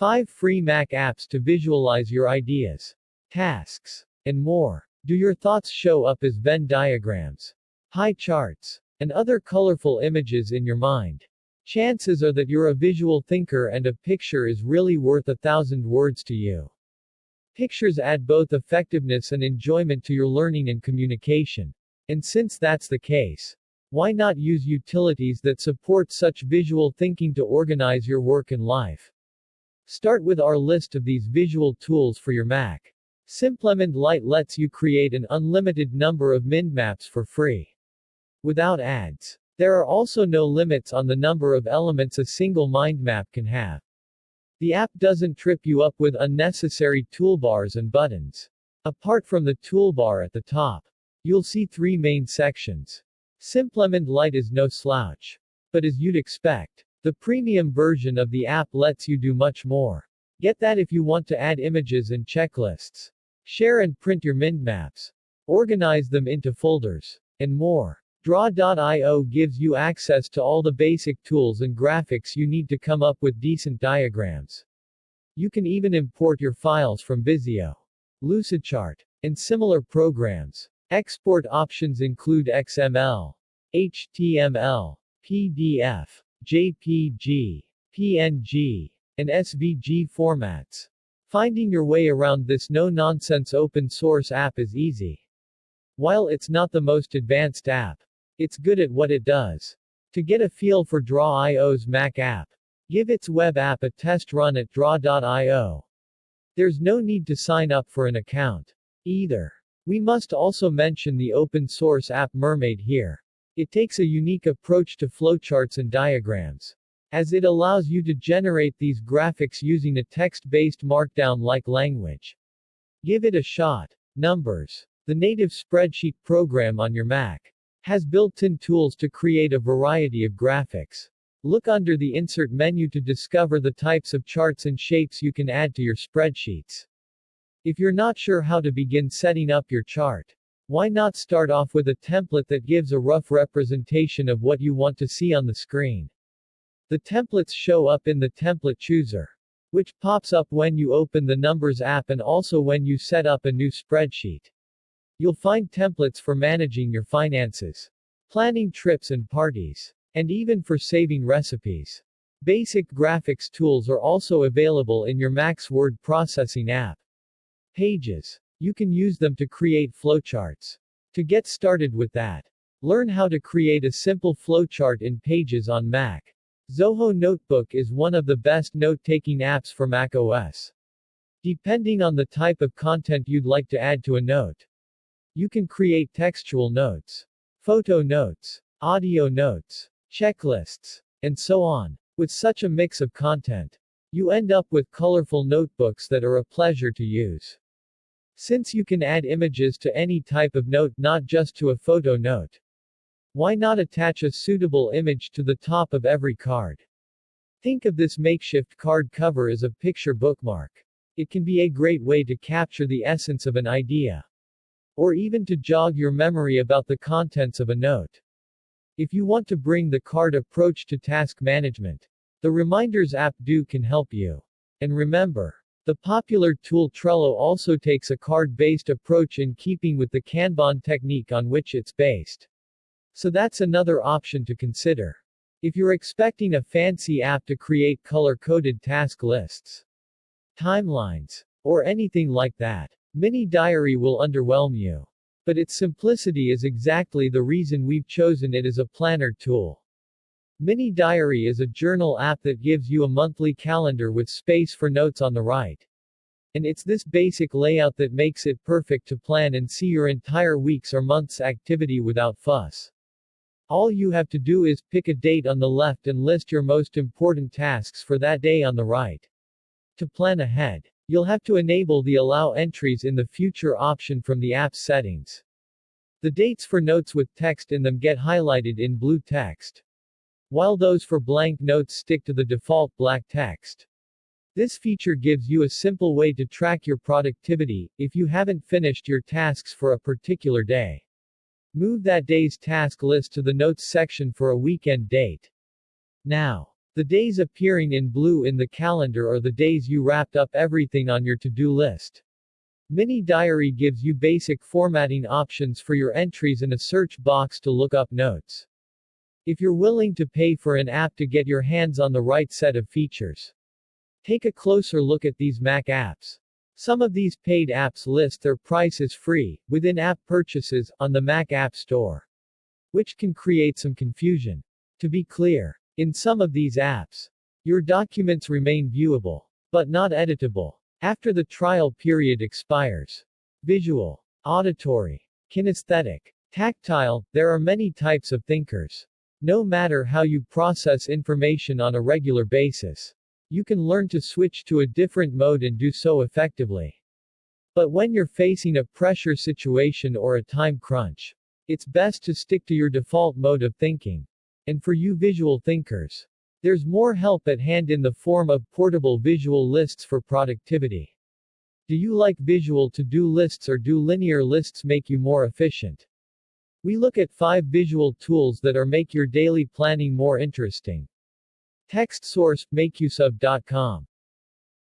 5 free Mac apps to visualize your ideas, tasks, and more. Do your thoughts show up as Venn diagrams, pie charts, and other colorful images in your mind? Chances are that you're a visual thinker and a picture is really worth 1,000 words to you. Pictures add both effectiveness and enjoyment to your learning and communication. And since that's the case, why not use utilities that support such visual thinking to organize your work and life? Start with our list of these visual tools for your Mac. SimpleMind Lite lets you create an unlimited number of mindmaps for free, without ads. There are also no limits on the number of elements a single mindmap can have. The app doesn't trip you up with unnecessary toolbars and buttons. Apart from the toolbar at the top, you'll see 3 main sections. SimpleMind Lite is no slouch. But as you'd expect, the premium version of the app lets you do much more. Get that if you want to add images and checklists, share and print your mindmaps, organize them into folders, and more. Draw.io gives you access to all the basic tools and graphics you need to come up with decent diagrams. You can even import your files from Visio, Lucidchart, and similar programs. Export options include XML, HTML, PDF, JPG, PNG, and SVG formats. Finding your way around this no-nonsense open-source app is easy. While it's not the most advanced app, it's good at what it does. To get a feel for Draw.io's Mac app, give its web app a test run at draw.io. There's no need to sign up for an account either. We must also mention the open-source app Mermaid here. It takes a unique approach to flowcharts and diagrams, as it allows you to generate these graphics using a text-based markdown-like language. Give it a shot. Numbers. The native spreadsheet program on your Mac has built-in tools to create a variety of graphics. Look under the Insert menu to discover the types of charts and shapes you can add to your spreadsheets. If you're not sure how to begin setting up your chart, why not start off with a template that gives a rough representation of what you want to see on the screen? The templates show up in the template chooser, which pops up when you open the Numbers app and also when you set up a new spreadsheet. You'll find templates for managing your finances, planning trips and parties, and even for saving recipes. Basic graphics tools are also available in your Mac's word processing app. Pages. You can use them to create flowcharts. To get started with that, learn how to create a simple flowchart in Pages on Mac. Zoho Notebook is one of the best note-taking apps for Mac OS. Depending on the type of content you'd like to add to a note, you can create textual notes, photo notes, audio notes, checklists, and so on. With such a mix of content, you end up with colorful notebooks that are a pleasure to use. Since you can add images to any type of note, not just to a photo note, why not attach a suitable image to the top of every card? Think of this makeshift card cover as a picture bookmark. It can be a great way to capture the essence of an idea, or even to jog your memory about the contents of a note. If you want to bring the card approach to task management, the Reminders app can help you. And remember, the popular tool Trello also takes a card-based approach in keeping with the Kanban technique on which it's based. So that's another option to consider. If you're expecting a fancy app to create color-coded task lists, timelines, or anything like that, Mini Diary will underwhelm you. But its simplicity is exactly the reason we've chosen it as a planner tool. Mini Diary is a journal app that gives you a monthly calendar with space for notes on the right. And it's this basic layout that makes it perfect to plan and see your entire week's or month's activity without fuss. All you have to do is pick a date on the left and list your most important tasks for that day on the right. To plan ahead, you'll have to enable the Allow Entries in the Future option from the app's settings. The dates for notes with text in them get highlighted in blue text, while those for blank notes stick to the default black text. This feature gives you a simple way to track your productivity if you haven't finished your tasks for a particular day. Move that day's task list to the Notes section for a weekend date. Now, The days appearing in blue in the calendar are the days you wrapped up everything on your to-do list. Mini Diary gives you basic formatting options for your entries and a search box to look up notes. If you're willing to pay for an app to get your hands on the right set of features, take a closer look at these Mac apps. Some of these paid apps list their prices free, within app purchases, on the Mac App Store, which can create some confusion. To be clear, in some of these apps, your documents remain viewable, but not editable, after the trial period expires. Visual, auditory, kinesthetic, tactile, there are many types of thinkers. No matter how you process information on a regular basis, you can learn to switch to a different mode and do so effectively. But when you're facing a pressure situation or a time crunch, it's best to stick to your default mode of thinking. And for you visual thinkers, there's more help at hand in the form of portable visual lists for productivity. Do you like visual to-do lists, or do linear lists make you more efficient? We look at 5 visual tools that make your daily planning more interesting. Text source: makeuseof.com.